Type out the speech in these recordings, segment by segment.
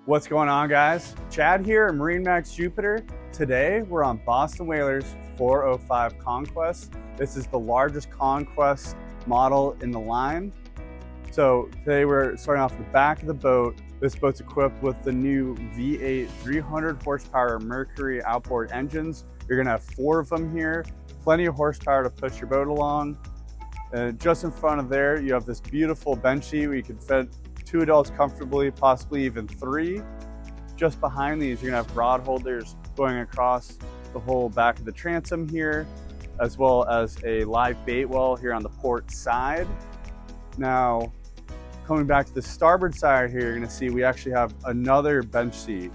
What's going on, guys? Chad here at MarineMax Jupiter. Today we're on Boston Whalers 405 Conquest. This is the largest Conquest model in the line. So today we're starting off the back of the boat. This boat's equipped with the new V8 300 horsepower Mercury outboard engines. You're gonna have 4 of them here, plenty of horsepower to push your boat along. And just in front of there, you have this beautiful bench seat where you can fit 2 adults comfortably, possibly even 3. Just behind these, you're gonna have rod holders going across the whole back of the transom here, as well as a live bait well here on the port side. Now, coming back to the starboard side here, you're gonna see we actually have another bench seat,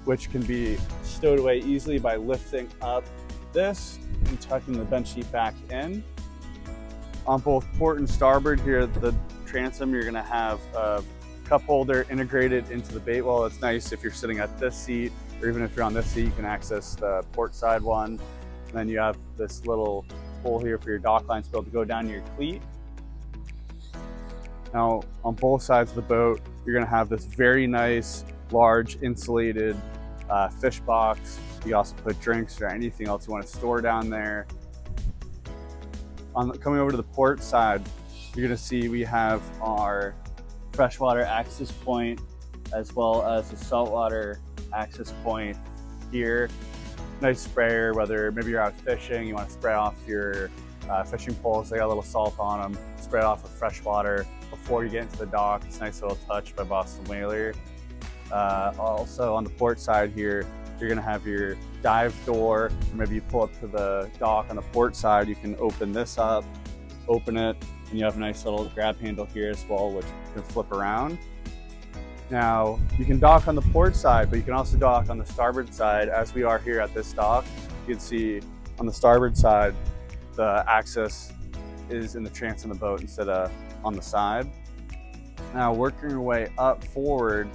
which can be stowed away easily by lifting up this and tucking the bench seat back in. On both port and starboard here, the transom, you're gonna have a cup holder integrated into the bait well. It's nice if you're sitting at this seat, or even if you're on this seat, you can access the port side one. And then you have this little hole here for your dock lines to be able to go down your cleat. Now, on both sides of the boat, you're gonna have this very nice, large, insulated fish box. You also put drinks or anything else you want to store down there. Coming over to the port side, you're gonna see we have our freshwater access point, as well as a saltwater access point here. Nice sprayer, whether maybe you're out fishing, you want to spray off your fishing poles, they got a little salt on them, spray it off with fresh water before you get into the dock. It's a nice little touch by Boston Whaler. Also on the port side here, you're gonna have your dive door, or maybe you pull up to the dock on the port side, you can open this up, open it, and you have a nice little grab handle here as well, which can flip around. Now, you can dock on the port side, but you can also dock on the starboard side, as we are here at this dock. You can see on the starboard side, the access is in the transom of the boat instead of on the side. Now, working your way up forward,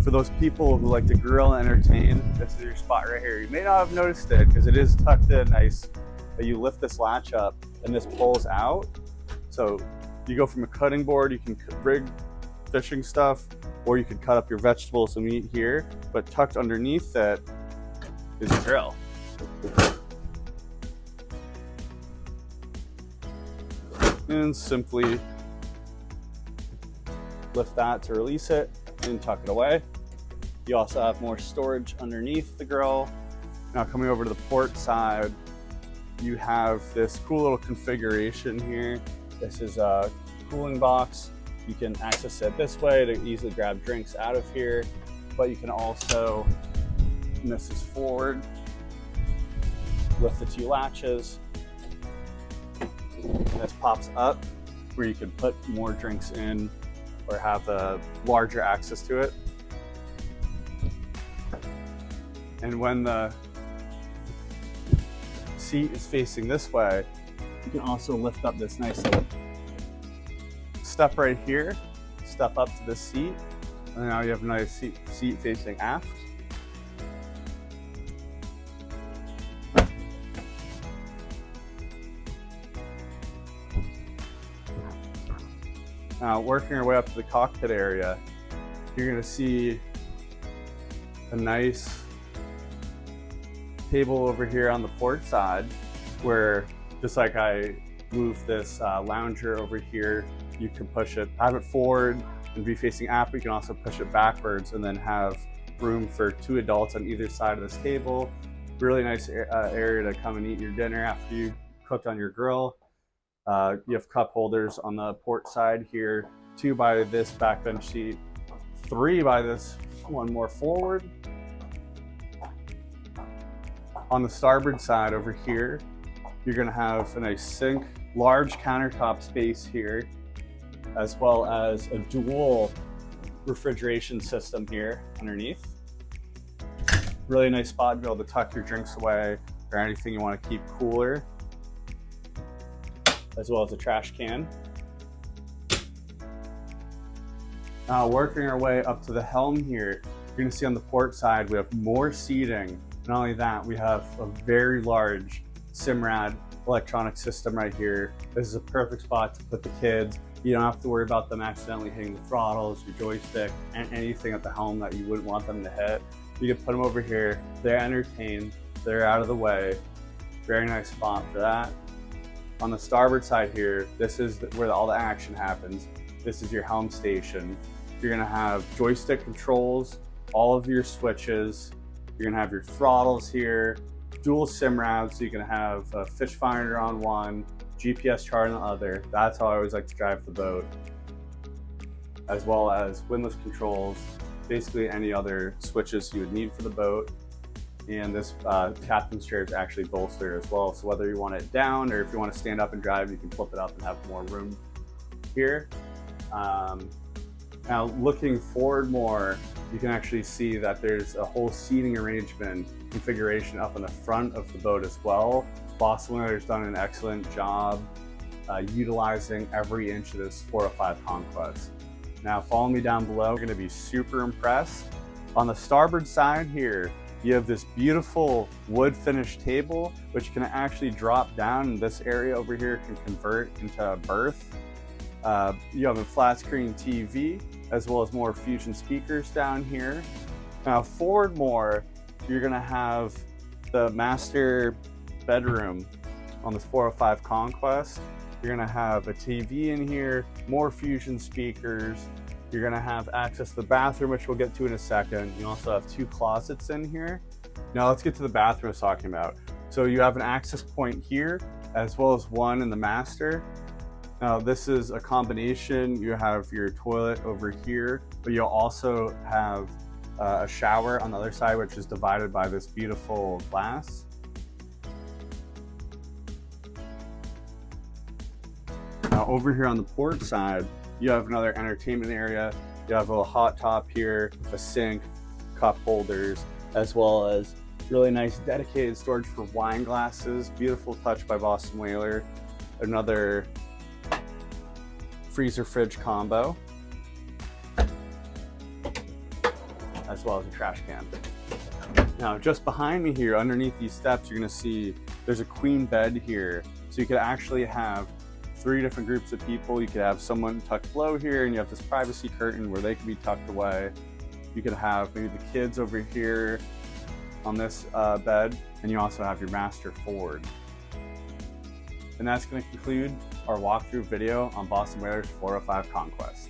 for those people who like to grill and entertain, this is your spot right here. You may not have noticed it because it is tucked in nice. You lift this latch up and this pulls out. So you go from a cutting board, you can rig fishing stuff, or you can cut up your vegetables and meat here, but tucked underneath it is a grill. And simply lift that to release it and tuck it away. You also have more storage underneath the grill. Now coming over to the port side, you have this cool little configuration here. This is a cooling box. You can access it this way to easily grab drinks out of here, but you can also, and this is forward, lift the 2 latches. And this pops up where you can put more drinks in or have a larger access to it. And when the seat is facing this way, you can also lift up this nice little step right here, step up to this seat, and now you have a nice seat facing aft. Now, working our way up to the cockpit area, you're gonna see a nice table over here on the port side, where just like I moved this lounger over here, you can push it, have it forward and be facing aft. You can also push it backwards and then have room for 2 adults on either side of this table. Really nice area to come and eat your dinner after you cooked on your grill. You have cup holders on the port side here, 2 by this back bench seat, 3 by this one more forward. On the starboard side over here, you're gonna have a nice sink, large countertop space here, as well as a dual refrigeration system here underneath. Really nice spot to be able to tuck your drinks away or anything you want to keep cooler, as well as a trash can. Now, working our way up to the helm here, you're gonna see on the port side, we have more seating. Not only that, we have a very large Simrad electronic system right here. This is a perfect spot to put the kids You don't have to worry about them accidentally hitting the throttles, your joystick, and anything at the helm that you wouldn't want them to hit. You can put them over here. They're entertained. They're out of the way. Very nice spot for that. On the starboard side here, this is where all the action happens. This is your helm station. You're gonna have joystick controls, all of your switches. You're gonna have your throttles here, dual SIM routes, so you can have a fish finder on one, GPS chart on the other. That's how I always like to drive the boat. As well as windlass controls, basically any other switches you would need for the boat. And this captain's chair is actually bolstered as well. So whether you want it down or if you want to stand up and drive, you can flip it up and have more room here. Now looking forward more, you can actually see that there's a whole seating arrangement configuration up in the front of the boat as well. Boston Whaler's done an excellent job utilizing every inch of this 405 Conquest. Now follow me down below, you're gonna be super impressed. On the starboard side here, you have this beautiful wood finish table, which can actually drop down, and this area over here can convert into a berth. You have a flat screen TV, as well as more Fusion speakers down here. Now forward more, you're gonna have the master bedroom on this 405 Conquest. You're gonna have a TV in here, more Fusion speakers. You're gonna have access to the bathroom, which we'll get to in a second. You also have 2 closets in here. Now let's get to the bathroom I was talking about. So you have an access point here, as well as one in the master. Now this is a combination. You have your toilet over here, but you'll also have a shower on the other side, which is divided by this beautiful glass. Now over here on the port side, you have another entertainment area. You have a little hot top here, a sink, cup holders, as well as really nice dedicated storage for wine glasses. Beautiful touch by Boston Whaler. Another freezer fridge combo, as well as a trash can. Now just behind me here, underneath these steps, you're gonna see there's a queen bed here. So you could actually have 3 different groups of people. You could have someone tucked below here, and you have this privacy curtain where they can be tucked away. You could have maybe the kids over here on this bed, and you also have your master forward. And that's going to conclude our walkthrough video on Boston Whaler's 405 Conquest.